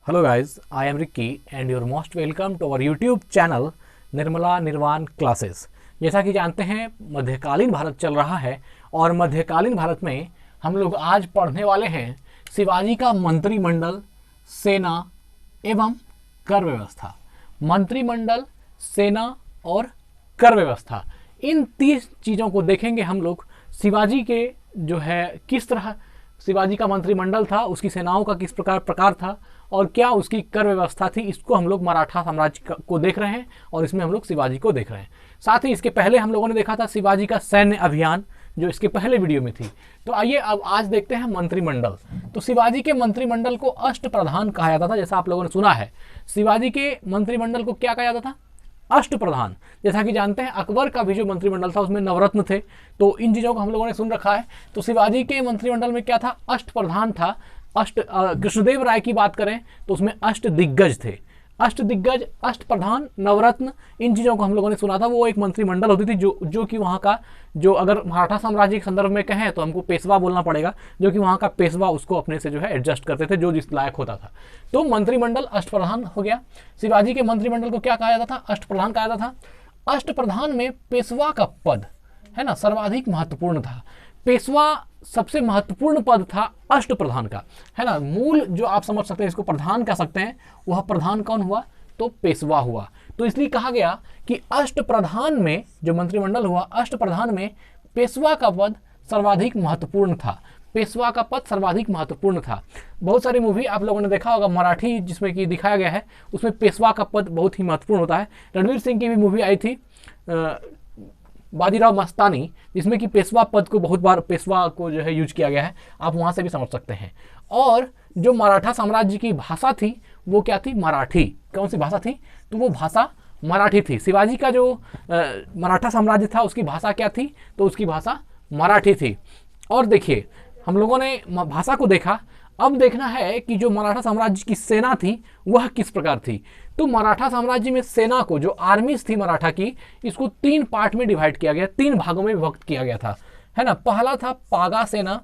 Hello guys, I am Ricky and you're most welcome to our YouTube channel Nirmala निर्वाण classes. जैसा कि जानते हैं मध्यकालीन भारत चल रहा है और मध्यकालीन भारत में हम लोग आज पढ़ने वाले हैं शिवाजी का मंत्रिमंडल, सेना एवं कर व्यवस्था। मंत्रिमंडल, सेना और कर व्यवस्था, इन 30 चीज़ों को देखेंगे हम लोग। शिवाजी के जो है किस तरह शिवाजी का मंत्रिमंडल था, उसकी सेनाओं का किस प्रकार था और क्या उसकी कर व्यवस्था थी, इसको हम लोग मराठा साम्राज्य को देख रहे हैं और इसमें हम लोग शिवाजी को देख रहे हैं। साथ ही इसके पहले हम लोगों ने देखा था शिवाजी का सैन्य अभियान, जो इसके पहले वीडियो में थी। तो आइए अब आज देखते हैं मंत्रिमंडल। तो शिवाजी के मंत्रिमंडल को अष्टप्रधान कहा जाता था, जैसा आप लोगों ने सुना है। शिवाजी के मंत्रिमंडल को क्या कहा जाता था? अष्टप्रधान। जैसा कि जानते हैं अकबर का भी जो मंत्रिमंडल था उसमें नवरत्न थे, तो इन चीज़ों को हम लोगों ने सुन रखा है। तो शिवाजी के मंत्रिमंडल में क्या था? अष्टप्रधान था। कृष्णदेव राय की बात करें तो उसमें अष्ट दिग्गज थे। अष्ट दिग्गज, अष्टप्रधान, नवरत्न, इन चीज़ों को हम लोगों ने सुना था। वो एक मंत्रिमंडल होती थी जो कि वहाँ का जो अगर मराठा साम्राज्य के संदर्भ में कहें तो हमको पेशवा बोलना पड़ेगा, जो कि वहाँ का पेशवा उसको अपने से जो है एडजस्ट करते थे, जो जिस लायक होता था। तो मंत्रिमंडल अष्टप्रधान हो गया। शिवाजी के मंत्रिमंडल को क्या कहा जाता था? अष्टप्रधान कहा जाता था। अष्टप्रधान में पेशवा का पद है ना सर्वाधिक महत्वपूर्ण था। पेशवा सबसे महत्वपूर्ण पद था अष्टप्रधान का, है ना। मूल जो आप समझ सकते हैं, इसको प्रधान कह सकते हैं, वह प्रधान कौन हुआ? तो पेशवा हुआ। तो इसलिए कहा गया कि अष्टप्रधान में जो मंत्रिमंडल हुआ, अष्टप्रधान में पेशवा का पद सर्वाधिक महत्वपूर्ण था। पेशवा का पद सर्वाधिक महत्वपूर्ण था। बहुत सारी मूवी आप लोगों ने देखा होगा मराठी जिसमें कि दिखाया गया है, उसमें पेशवा का पद बहुत ही महत्वपूर्ण होता है। रणवीर सिंह की भी मूवी आई थी बाजीराव मस्तानी, जिसमें कि पेशवा पद को बहुत बार पेशवा को जो है यूज किया गया है, आप वहाँ से भी समझ सकते हैं। और जो मराठा साम्राज्य की भाषा थी वो क्या थी? मराठी। कौन सी भाषा थी? तो वो भाषा मराठी थी। शिवाजी का जो मराठा साम्राज्य था उसकी भाषा क्या थी? तो उसकी भाषा मराठी थी। और देखिए हम लोगों ने भाषा को देखा, अब देखना है कि जो मराठा साम्राज्य की सेना थी वह किस प्रकार थी। तो मराठा साम्राज्य में सेना को, जो आर्मीज थी मराठा की, इसको 3 पार्ट में डिवाइड किया गया, 3 भागों में विभक्त किया गया था, है ना। पहला था पागा सेना,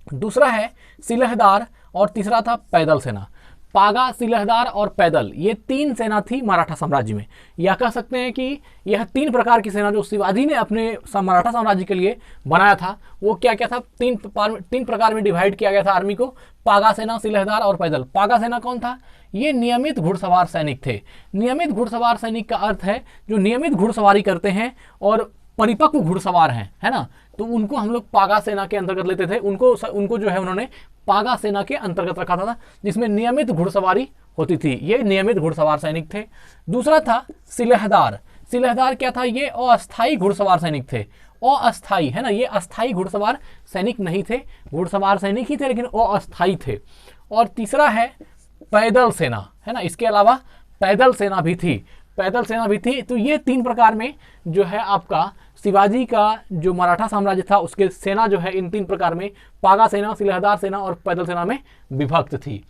दूसरा है सिलहदार और तीसरा था पैदल सेना। पागा, सिलहदार और पैदल, ये 3 सेना थी मराठा साम्राज्य में। या कह सकते हैं कि यह 3 प्रकार की सेना जो शिवाजी ने अपने मराठा साम्राज्य के लिए बनाया था, वो क्या क्या था? 3 प्रकार में डिवाइड किया गया था आर्मी को, पागा सेना, सिलहदार और पैदल। पागा सेना कौन था? ये नियमित घुड़सवार सैनिक थे। नियमित घुड़सवार सैनिक का अर्थ है जो नियमित घुड़सवारी करते हैं और परिपक्व घुड़सवार हैं, है ना। तो उनको हम लोग पागा सेना के अंतर्गत लेते थे। उनको जो है उन्होंने पागा सेना के अंतर्गत रखा था, जिसमें नियमित घुड़सवारी होती थी। ये नियमित घुड़सवार सैनिक थे। दूसरा था सिलहदार। सिलहदार क्या था? ये अस्थायी घुड़सवार सैनिक थे। अस्थायी, है ना, ये अस्थायी घुड़सवार सैनिक नहीं थे, घुड़सवार सैनिक ही थे लेकिन अस्थायी थे। और तीसरा है पैदल सेना, है ना। इसके अलावा पैदल सेना भी थी, पैदल सेना भी थी। तो ये 3 प्रकार में जो है आपका शिवाजी का जो मराठा साम्राज्य था उसके सेना जो है इन 3 प्रकार में, पागा सेना, सिलहदार सेना और पैदल सेना में विभक्त थी।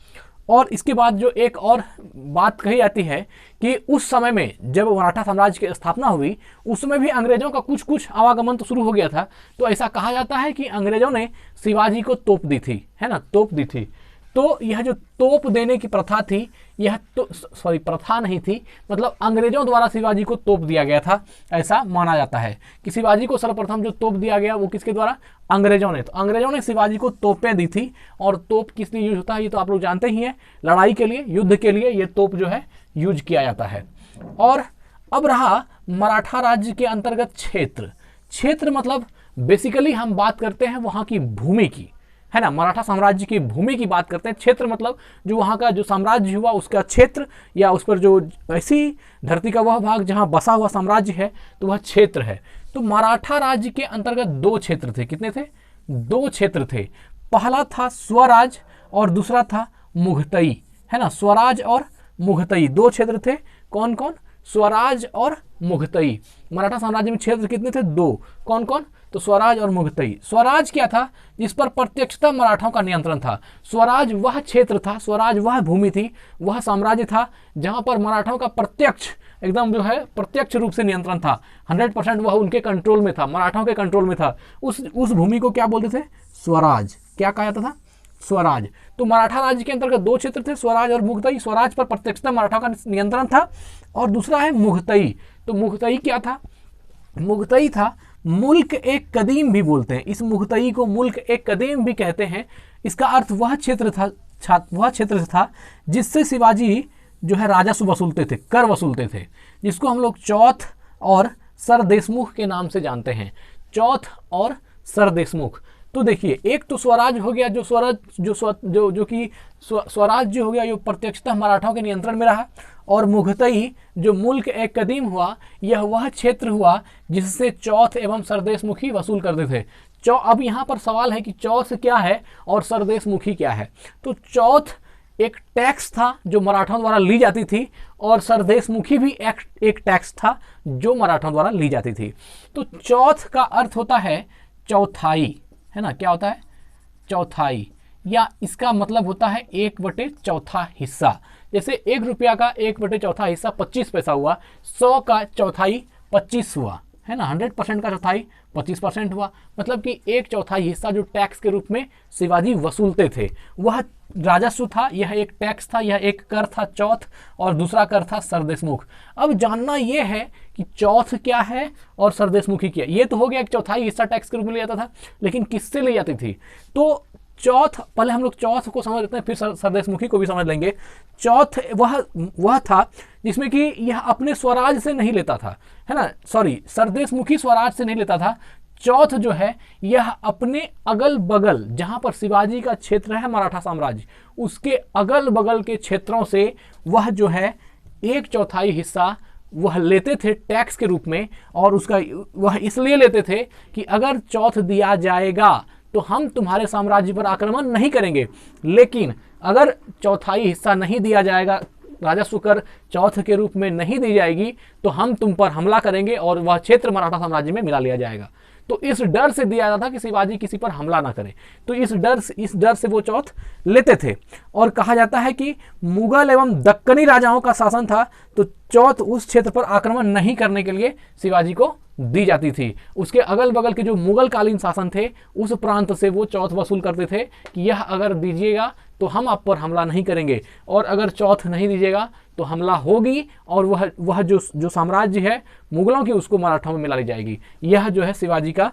और इसके बाद जो एक और बात कही जाती है कि उस समय में जब मराठा साम्राज्य की स्थापना हुई, उस समय भी अंग्रेजों का कुछ आवागमन तो शुरू हो गया था। तो ऐसा कहा जाता है कि अंग्रेजों ने शिवाजी को तोप दी थी, है ना, तोप दी थी। तो यह जो तोप देने की प्रथा थी, यह तो प्रथा नहीं थी, मतलब अंग्रेजों द्वारा शिवाजी को तोप दिया गया था, ऐसा माना जाता है कि शिवाजी को सर्वप्रथम जो तोप दिया गया वो किसके द्वारा? अंग्रेजों ने। तो अंग्रेजों ने शिवाजी को तोपें दी थी। और तोप किस लिए यूज होता है ये तो आप लोग जानते ही हैं, लड़ाई के लिए, युद्ध के लिए ये तोप जो है यूज किया जाता है। और अब रहा मराठा राज्य के अंतर्गत क्षेत्र। क्षेत्र मतलब बेसिकली हम बात करते हैं वहाँ की भूमि की, है ना। मराठा साम्राज्य की भूमि की बात करते हैं। क्षेत्र मतलब जो वहाँ का जो साम्राज्य हुआ उसका क्षेत्र, या उस पर जो ऐसी धरती का वह भाग जहाँ बसा हुआ साम्राज्य है, तो वह क्षेत्र है। तो मराठा राज्य के अंतर्गत 2 क्षेत्र थे। कितने थे? 2 क्षेत्र थे। पहला था स्वराज और दूसरा था मुगतई, है ना। स्वराज और मुगतई 2 क्षेत्र थे। कौन कौन? स्वराज और मुगतई। मराठा साम्राज्य में क्षेत्र कितने थे? 2। कौन कौन? तो स्वराज और मुगतई। स्वराज क्या था? जिस पर प्रत्यक्षतः मराठाओं का नियंत्रण था। स्वराज वह क्षेत्र था, स्वराज वह भूमि थी, वह साम्राज्य था जहां पर मराठाओं का प्रत्यक्ष एकदम जो है प्रत्यक्ष रूप से नियंत्रण था। 100% वह उनके कंट्रोल में था, मराठाओं के कंट्रोल में था। उस भूमि को क्या बोलते थे? स्वराज। क्या कहा जाता था? स्वराज। तो मराठा राज्य के अंतर्गत दो क्षेत्र थे, स्वराज और मुगतई। स्वराज पर प्रत्यक्षतः मराठा का नियंत्रण था। और दूसरा है मुगतई। तो मुगतई क्या था? मुगतई था मुल्क एक कदीम भी बोलते हैं, इस मुगतई को मुल्क एक कदीम भी कहते हैं। इसका अर्थ वह क्षेत्र था जिससे शिवाजी जो है राजस्व वसूलते थे, कर वसूलते थे, जिसको हम लोग चौथ और सर देशमुख के नाम से जानते हैं। चौथ और सर देशमुख। तो देखिए, एक तो स्वराज हो गया, जो स्वराज जो कि स्वराज जो हो गया, जो प्रत्यक्षतः मराठाओं के नियंत्रण में रहा। और मुगतई जो मुल्क एक कदीम हुआ, यह वह क्षेत्र हुआ जिससे चौथ एवं सरदेशमुखी वसूल करते थे। अब यहाँ पर सवाल है कि चौथ क्या है और सरदेशमुखी क्या है। तो चौथ एक टैक्स था जो मराठाओं द्वारा ली जाती थी, और सरदेशमुखी भी एक टैक्स था जो मराठाओं द्वारा ली जाती थी। तो चौथ का अर्थ होता है चौथाई, है ना? क्या होता है? चौथाई, या इसका मतलब होता है 1/4 हिस्सा। जैसे 1 रुपया का 1/4 हिस्सा 25 पैसा हुआ, 100 का चौथाई 25 हुआ, है ना? 100% का चौथाई 25% हुआ। मतलब कि 1/4 हिस्सा जो टैक्स के रूप में शिवाजी वसूलते थे, वह राजस्व था। यह एक टैक्स था, यह एक कर था चौथ, और दूसरा कर था सरदेशमुख। अब जानना यह है कि चौथ क्या है और सरदेशमुखी क्या है। ये तो हो गया, एक चौथाई हिस्सा टैक्स के रूप में लिया जाता था, लेकिन किससे ली जाती थी? तो चौथ, पहले हम लोग चौथ को समझ लेते हैं, फिर सरदेशमुखी को भी समझ लेंगे। चौथ वह था जिसमें कि यह अपने स्वराज से नहीं लेता था, है ना? सॉरी, सरदेशमुखी स्वराज से नहीं लेता था। चौथ जो है यह अपने अगल बगल, जहां पर शिवाजी का क्षेत्र है मराठा साम्राज्य, उसके अगल बगल के क्षेत्रों से वह जो है 1/4 हिस्सा वह लेते थे टैक्स के रूप में। और उसका वह इसलिए लेते थे कि अगर चौथ दिया जाएगा तो हम तुम्हारे साम्राज्य पर आक्रमण नहीं करेंगे, लेकिन अगर चौथाई हिस्सा नहीं दिया जाएगा, राजस्व कर चौथ के रूप में नहीं दी जाएगी, तो हम तुम पर हमला करेंगे और वह क्षेत्र मराठा साम्राज्य में मिला लिया जाएगा। तो इस डर से दिया जाता था कि शिवाजी किसी पर हमला ना करे। तो इस डर से वो चौथ लेते थे। और कहा जाता है कि मुगल एवं दक्कनी राजाओं का शासन था, तो चौथ उस क्षेत्र पर आक्रमण नहीं करने के लिए शिवाजी को दी जाती थी। उसके अगल बगल के जो मुगल कालीन शासन थे, उस प्रांत से वो चौथ वसूल करते थे कि यह अगर दीजिएगा तो हम आप पर हमला नहीं करेंगे, और अगर चौथ नहीं दीजिएगा तो हमला होगी, और वह जो साम्राज्य है मुगलों की, उसको मराठों में मिला ली जाएगी। यह जो है शिवाजी का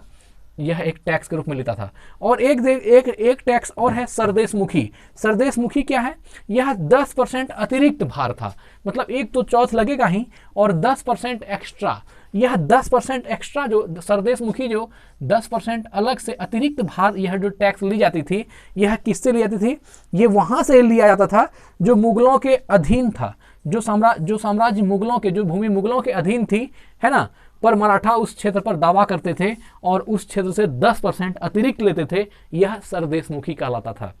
यह एक टैक्स के रूप में लेता था। और एक टैक्स और है सरदेशमुखी। सरदेशमुखी क्या है? यह 10% अतिरिक्त भार था। मतलब एक तो चौथ लगेगा ही, और 10% एक्स्ट्रा। यह 10% एक्स्ट्रा जो सरदेशमुखी, जो 10% अलग से अतिरिक्त भार, यह जो टैक्स ली जाती थी, यह किससे ली जाती थी? ये वहां से लिया जाता था जो मुगलों के अधीन था, जो साम्राज्य मुगलों के, जो भूमि मुगलों के अधीन थी, है ना? पर मराठा उस क्षेत्र पर दावा करते थे और उस क्षेत्र से 10% अतिरिक्त लेते थे। यह सरदेशमुखी कहलाता था।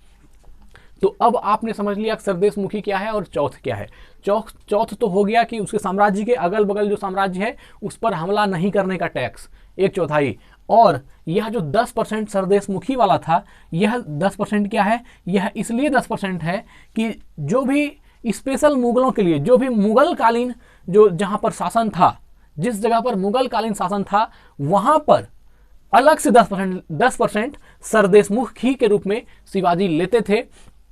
तो अब आपने समझ लिया सरदेशमुखी क्या है और चौथ क्या है। चौथ तो हो गया कि उसके साम्राज्य के अगल बगल जो साम्राज्य है उस पर हमला नहीं करने का टैक्स 1/4। और यह जो 10% सरदेशमुखी वाला था, यह 10% क्या है? यह इसलिए 10% है कि जो भी स्पेशल मुगलों के लिए, जो भी मुगल कालीन जो जहां पर शासन था, जिस जगह पर मुगल कालीन शासन था, वहां पर अलग से 10% सरदेशमुखी के रूप में शिवाजी लेते थे।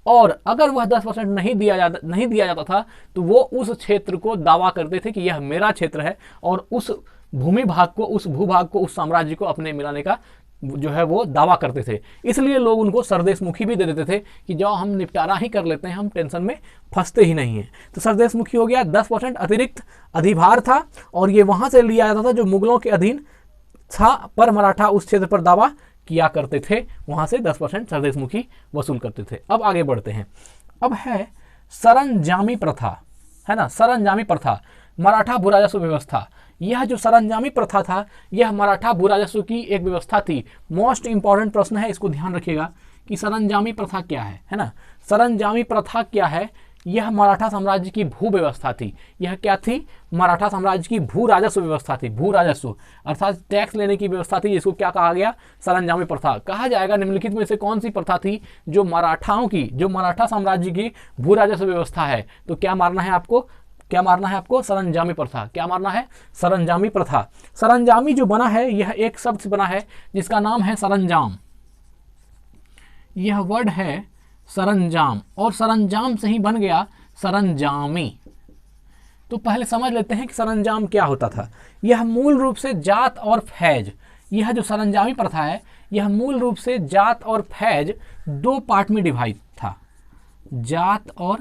और अगर वह 10% नहीं दिया जाता था तो वो उस क्षेत्र को दावा करते थे कि यह मेरा क्षेत्र है, और उस भूमि भाग को, उस भूभाग को, उस साम्राज्य को अपने मिलाने का जो है वो दावा करते थे। इसलिए लोग उनको सरदेशमुखी भी दे देते थे कि जाओ हम निपटारा ही कर लेते हैं, हम टेंशन में फंसते ही नहीं हैं। तो सरदेशमुखी हो गया, 10% अतिरिक्त अधिभार था, और ये वहां से लिया जाता था जो मुगलों के अधीन था, पर मराठा उस क्षेत्र पर दावा किया करते थे, वहां से 10% सरदेशमुखी वसूल करते थे। अब आगे बढ़ते हैं। अब है सरंजामी प्रथा, है ना? सरंजामी प्रथा, मराठा भूराजस्व व्यवस्था। यह जो सरंजामी प्रथा था, यह मराठा भूराजस्व की एक व्यवस्था थी। मोस्ट इंपॉर्टेंट प्रश्न है, इसको ध्यान रखिएगा कि सरंजामी प्रथा क्या है ना? सरंजामी प्रथा क्या है? यह मराठा साम्राज्य की भू व्यवस्था थी। यह क्या थी? मराठा साम्राज्य की भू राजस्व व्यवस्था थी। भू राजस्व अर्थात टैक्स लेने की व्यवस्था थी, जिसको क्या कहा गया? सरंजामी प्रथा कहा जाएगा। निम्नलिखित में से कौन सी प्रथा थी जो मराठाओं की, जो मराठा साम्राज्य की भू राजस्व व्यवस्था है? तो क्या मारना है आपको? क्या मारना है आपको? सरंजामी प्रथा। क्या मारना है? सरंजामी प्रथा। सरंजामी जो बना है, यह एक शब्द से बना है जिसका नाम है सरंजाम। यह वर्ड है सरंजाम, और सरंजाम से ही बन गया सरंजामी। तो पहले समझ लेते हैं कि सरंजाम क्या होता था। यह मूल रूप से जात और फैज, यह जो सरंजामी प्रथा है यह मूल रूप से जात और फैज दो पार्ट में डिवाइड था, जात और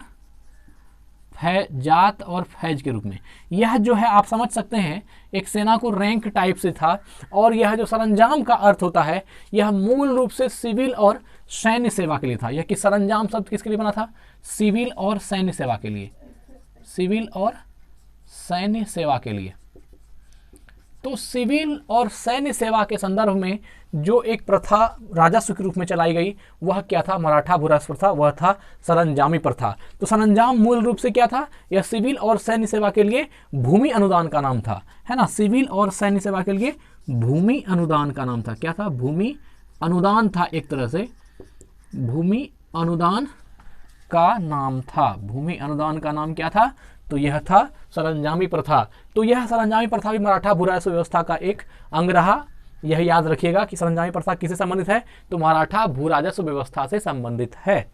फैज के रूप में। यह जो है आप समझ सकते हैं एक सेना को रैंक टाइप से था, और यह जो सरंजाम का अर्थ होता है यह मूल रूप से सिविल और सैन्य सेवा के लिए था। यह कि सरंजाम शब्द किसके लिए बना था? सिविल और सैन्य सेवा के लिए, सिविल और सैन्य सेवा के लिए। तो सिविल और सैन्य सेवा के संदर्भ में जो एक प्रथा राजस्व के रूप में चलाई गई वह क्या था? मराठा भूराजस्व प्रथा, वह था सरंजामी प्रथा। तो सरंजाम मूल रूप से क्या था? यह सिविल और सैन्य सेवा के लिए भूमि अनुदान का नाम था, है ना। सिविल और सैन्य सेवा के लिए भूमि अनुदान का नाम था। क्या था? भूमि अनुदान था, एक तरह से भूमि अनुदान का नाम था। भूमि अनुदान का नाम क्या था? तो यह था सरंजामी प्रथा। तो यह सरंजामी प्रथा भी मराठा भूराजस्व व्यवस्था का एक अंग रहा। यह याद रखिएगा कि सरंजामी प्रथा किससे संबंधित है? तो मराठा भूराजस्व व्यवस्था से संबंधित है।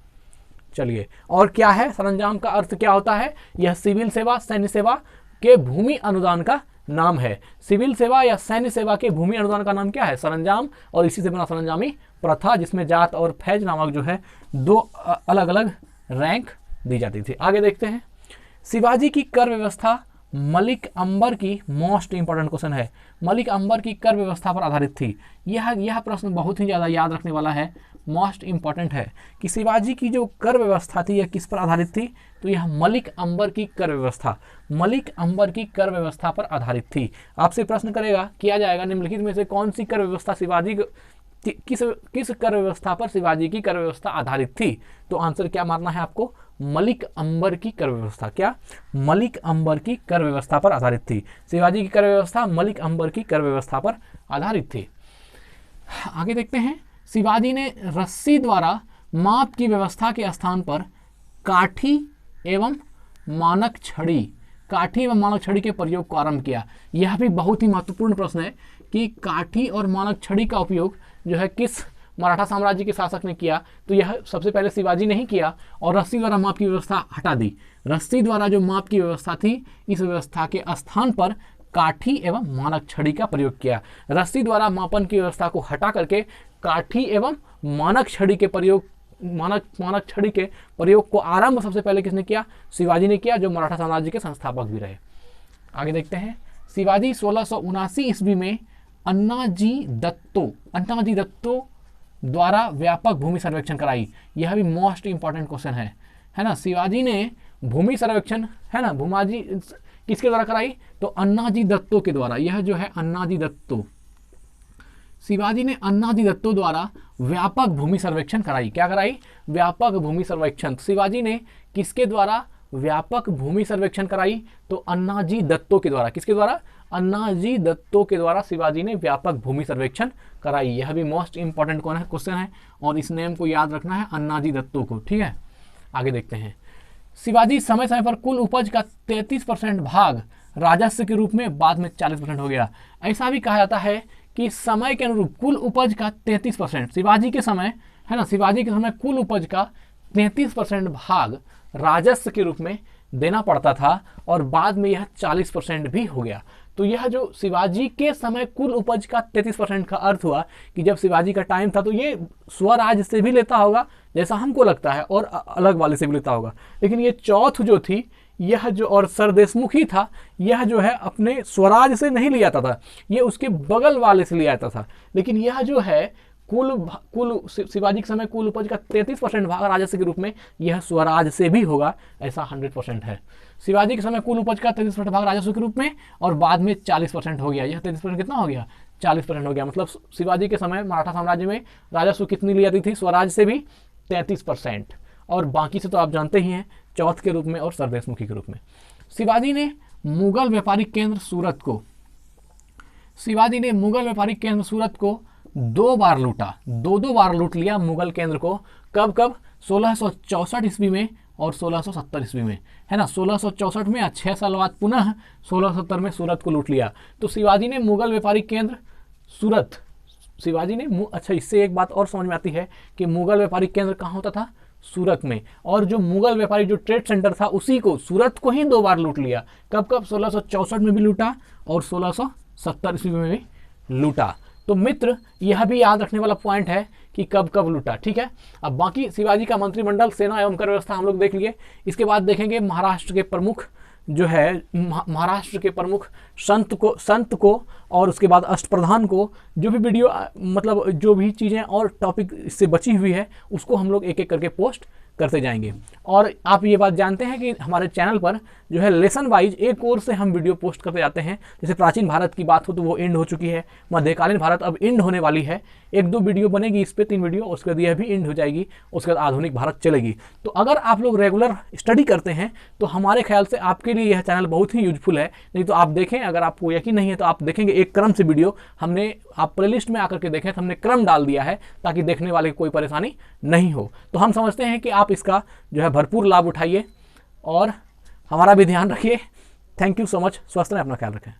चलिए, और क्या है सरंजाम का अर्थ क्या होता है? यह सिविल सेवा, सैन्य सेवा के भूमि अनुदान का नाम है। सिविल सेवा या सैन्य सेवा के भूमि अनुदान का नाम क्या है? सरंजाम, और इसी से बना सरंजामी प्रथा, जिसमें जात और फैज नामक जो है दो अलग अलग रैंक दी जाती थी। आगे देखते हैं। शिवाजी की कर व्यवस्था मलिक अंबर की मोस्ट इंपॉर्टेंट क्वेश्चन है। मलिक अंबर की कर व्यवस्था पर आधारित थी। यह प्रश्न बहुत ही ज़्यादा याद रखने वाला है, मोस्ट इंपॉर्टेंट है कि शिवाजी की जो कर व्यवस्था थी यह किस पर आधारित थी? तो यह मलिक अंबर की कर व्यवस्था, मलिक अंबर की कर व्यवस्था पर आधारित थी। आपसे प्रश्न करेगा, किया जाएगा, निम्नलिखित में से कौन सी कर व्यवस्था शिवाजी किस कर व्यवस्था पर शिवाजी की कर व्यवस्था आधारित थी? तो आंसर क्या मारना है आपको? मलिक अंबर की कर व्यवस्था। क्या? मलिक अंबर की कर व्यवस्था पर आधारित थी। शिवाजी की कर व्यवस्था मलिक अंबर की कर व्यवस्था पर आधारित थी। आगे देखते हैं। शिवाजी ने रस्सी द्वारा माप की व्यवस्था के स्थान पर काठी एवं मानक छड़ी, काठी एवं मानक छड़ी के प्रयोग को आरंभ किया। यह भी बहुत ही महत्वपूर्ण प्रश्न है कि काठी और मानक छड़ी का उपयोग जो है किस मराठा साम्राज्य के शासक ने किया? तो यह सबसे पहले शिवाजी ने ही किया, और रस्सी द्वारा माप की व्यवस्था हटा दी। रस्सी द्वारा जो माप की व्यवस्था थी, इस व्यवस्था के स्थान पर काठी एवं मानक छड़ी का प्रयोग किया। रस्सी द्वारा मापन की व्यवस्था को हटा करके काठी एवं मानक छड़ी के प्रयोग मानक छड़ी के प्रयोग को आरंभ सबसे पहले किसने किया? शिवाजी ने किया, जो मराठा साम्राज्य के संस्थापक भी रहे। आगे देखते हैं। शिवाजी 1679 ईस्वी में अन्नाजी दत्तो द्वारा व्यापक भूमि सर्वेक्षण कराई। यह भी मोस्ट इंपॉर्टेंट क्वेश्चन है ना। शिवाजी ने भूमि सर्वेक्षण, है ना, भूमाजी किसके द्वारा कराई? तो अन्नाजी दत्तो के द्वारा। यह जो है अन्नाजी दत्तो, शिवाजी ने अन्नाजी दत्तो द्वारा व्यापक भूमि सर्वेक्षण कराई। क्या कराई? व्यापक भूमि सर्वेक्षण। शिवाजी ने किसके द्वारा व्यापक भूमि सर्वेक्षण कराई? तो अन्नाजी दत्तो के द्वारा। किसके द्वारा? अन्नाजी दत्तो के द्वारा शिवाजी ने व्यापक भूमि सर्वेक्षण कराई। यह भी मोस्ट इंपॉर्टेंट क्वेश्चन है, और इस नेम को याद रखना है, अन्नाजी दत्तो को। ठीक है, आगे देखते हैं। शिवाजी समय समय पर कुल उपज का 33% भाग राजस्व के रूप में, बाद में 40% हो गया। ऐसा भी कहा जाता है कि समय के अनुरूप कुल उपज का 33% शिवाजी के समय, है ना, शिवाजी के समय कुल उपज का 33% भाग राजस्व के रूप में देना पड़ता था, और बाद में यह 40% भी हो गया। तो यह जो शिवाजी के समय कुल उपज का 33% का अर्थ हुआ कि जब शिवाजी का टाइम था तो ये स्वराज से भी लेता होगा जैसा हमको लगता है, और अलग वाले से भी लेता होगा। लेकिन ये चौथ जो थी, यह जो, और सरदेशमुखी था, यह जो है अपने स्वराज से नहीं लिया जाता था, ये उसके बगल वाले से लिया जाता था। लेकिन यह जो है कुल शिवाजी के समय कुल उपज का 33% भाग राजस्व के रूप में, यह स्वराज से भी होगा, ऐसा 100% है। शिवाजी के समय कुल उपज का 33% भाग राजस्व के रूप में, और बाद में 40% हो गया। यह 33% कितना हो गया? 40% हो गया। मतलब शिवाजी के समय मराठा साम्राज्य में राजस्व कितनी ली जाती थी? स्वराज से भी 33%, और बाकी से तो आप जानते ही हैं, चौथ के रूप में और सरदेशमुखी के रूप में। शिवाजी ने मुगल व्यापारिक केंद्र सूरत को 2 बार लूटा, 2 बार लूट लिया मुगल केंद्र को। कब? 1664 ईस्वी में और 1670 ईस्वी में, है ना। 1664 में, 6 साल बाद पुनः 1670 में सूरत को लूट लिया। तो शिवाजी ने मुगल व्यापारिक केंद्र सूरत, शिवाजी ने अच्छा, इससे एक बात और समझ में आती है कि मुगल व्यापारिक केंद्र कहाँ होता था? सूरत में। और जो मुगल व्यापारी जो ट्रेड सेंटर था उसी को, सूरत को ही 2 बार लूट लिया। कब कब? 1664 में भी लूटा और 1670 ईस्वी में भी लूटा। तो मित्र यह भी याद रखने वाला पॉइंट है कि कब कब लूटा। ठीक है, अब बाकी शिवाजी का मंत्रिमंडल, सेना एवं कर व्यवस्था हम लोग देख लिए। इसके बाद देखेंगे महाराष्ट्र के प्रमुख जो है, महाराष्ट्र के प्रमुख संत को और उसके बाद अष्टप्रधान को। जो भी वीडियो मतलब जो भी चीज़ें और टॉपिक इससे बची हुई है उसको हम लोग एक एक करके पोस्ट करते जाएंगे। और आप ये बात जानते हैं कि हमारे चैनल पर जो है लेसन वाइज एक और से हम वीडियो पोस्ट करते जाते हैं। जैसे प्राचीन भारत की बात हो तो वो एंड हो चुकी है, मध्यकालीन भारत अब एंड होने वाली है, 1-2 वीडियो बनेगी इस पे, 3 वीडियो, उसके बाद यह भी एंड हो जाएगी, उसके बाद आधुनिक भारत चलेगी। तो अगर आप लोग रेगुलर स्टडी करते हैं तो हमारे ख्याल से आपके लिए यह चैनल बहुत ही यूजफुल है। नहीं तो आप देखें, अगर आपको यकीन नहीं है तो आप देखेंगे एक क्रम से वीडियो हमने, आप प्लेलिस्ट में आकर के देखें तो हमने क्रम डाल दिया है ताकि देखने वाले को कोई परेशानी नहीं हो। तो हम समझते हैं कि आप इसका जो है भरपूर लाभ उठाइए और हमारा भी ध्यान रखिए। Thank you so much. स्वस्थ रहें, अपना ख्याल रखें।